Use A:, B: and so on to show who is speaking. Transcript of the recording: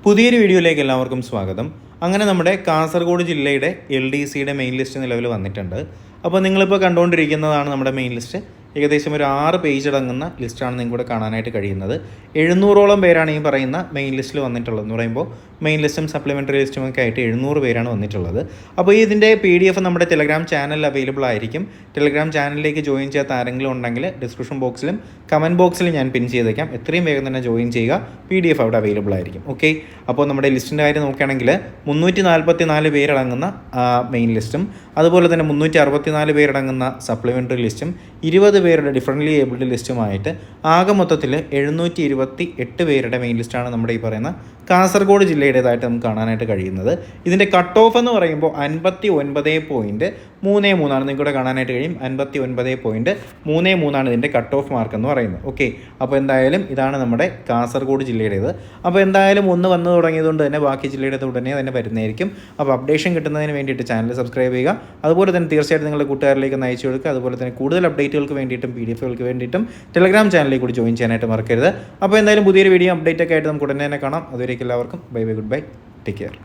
A: പുതിയൊരു വീഡിയോയിലേക്ക് എല്ലാവർക്കും സ്വാഗതം. അങ്ങനെ നമ്മുടെ കാസർഗോഡ് ജില്ലയുടെ LDCയുടെ മെയിൻ ലിസ്റ്റ് നിലവിൽ വന്നിട്ടുണ്ട്. അപ്പോൾ നിങ്ങളിപ്പോൾ കണ്ടുകൊണ്ടിരിക്കുന്നതാണ് നമ്മുടെ മെയിൻ ലിസ്റ്റ്. ഏകദേശം ഒരു 6 പേജ് അടങ്ങുന്ന ലിസ്റ്റാണ് നിങ്ങൾക്കിവിടെ കാണാനായിട്ട് കഴിയുന്നത്. 700ഓളം പേരാണ് ഈ പറയുന്ന മെയിൻ ലിസ്റ്റിൽ വന്നിട്ടുള്ളത്. എന്ന് പറയുമ്പോൾ മെയിൻ ലിസ്റ്റും സപ്ലിമെൻ്ററി ലിസ്റ്റും ഒക്കെ ആയിട്ട് 700 പേരാണ് വന്നിട്ടുള്ളത്. അപ്പോൾ ഇതിൻ്റെ PDF നമ്മുടെ ടെലഗ്രാം ചാനലിൽ അവൈലബിൾ ആയിരിക്കും. ടെലഗ്രാം ചാനലിലേക്ക് ജോയിൻ ചെയ്യാത്ത ആരെങ്കിലും ഉണ്ടെങ്കിൽ ഡിസ്ക്രിപ്ഷൻ ബോക്സിലും കമൻറ്റ് ബോക്സിലും ഞാൻ പിൻ ചെയ്തേക്കാം. എത്രയും വേഗം തന്നെ ജോയിൻ ചെയ്യുക. PDF അവിടെ അവൈലബിൾ ആയിരിക്കും. ഓക്കെ, അപ്പോൾ നമ്മുടെ ലിസ്റ്റിൻ്റെ കാര്യം നോക്കുകയാണെങ്കിൽ 344 പേരടങ്ങുന്ന മെയിൻ ലിസ്റ്റും അതുപോലെ തന്നെ 364 പേരടങ്ങുന്ന സപ്ലിമെൻ്ററി ലിസ്റ്റും 20 പേരുടെ ഡിഫറൻ്റ്ലി ഏബിൾഡ് ലിസ്റ്റുമായിട്ട് ആകെ മൊത്തത്തിൽ 728 പേരുടെ മെയിൻ ലിസ്റ്റാണ് നമ്മുടെ ഈ പറയുന്ന കാസർഗോഡ് ജില്ലയുടേതായിട്ട് നമുക്ക് കാണാനായിട്ട് കഴിയുന്നത്. ഇതിൻ്റെ കട്ട് ഓഫ് എന്ന് പറയുമ്പോൾ 59.33 നിങ്ങൾക്കിവിടെ കാണാനായിട്ട് കഴിയും. 59.33 ഇതിൻ്റെ കട്ട് ഓഫ് മാർക്ക് എന്ന് പറയുന്നത്. ഓക്കെ, അപ്പോൾ എന്തായാലും ഇതാണ് നമ്മുടെ കാസർഗോഡ് ജില്ലയുടേത്. അപ്പോൾ എന്തായാലും ഒന്ന് വന്നു തുടങ്ങിയതുകൊണ്ട് തന്നെ ബാക്കി ജില്ലയുടെ ഉടനെ തന്നെ വരുന്നതായിരിക്കും. അപ്പോൾ അപ്ഡേഷൻ കിട്ടുന്നതിന് വേണ്ടിയിട്ട് ചാനൽ സബ്സ്ക്രൈബ് ചെയ്യുക. അതുപോലെ തന്നെ തീർച്ചയായിട്ടും നിങ്ങളുടെ കൂട്ടുകാരിലേക്ക് അയച്ചു കൊടുക്കുക. അതുപോലെ തന്നെ കൂടുതൽ അപ്ഡേറ്റുകൾക്ക് വേണ്ടിയിട്ടും PDFകൾക്ക് വേണ്ടിയിട്ടും ടെലഗ്രാം ചാനലിലേക്ക് കൂടി ജോയിൻ ചെയ്യാനായിട്ട് മറക്കരുത്. അപ്പോൾ എന്തായാലും പുതിയൊരു വീഡിയോ അപ്ഡേറ്റ് ഒക്കെ ആയിട്ട് നമുക്ക് ഉടനെ തന്നെ കാണാം. അതുവരേക്കും എല്ലാവർക്കും bye bye, good bye, take care.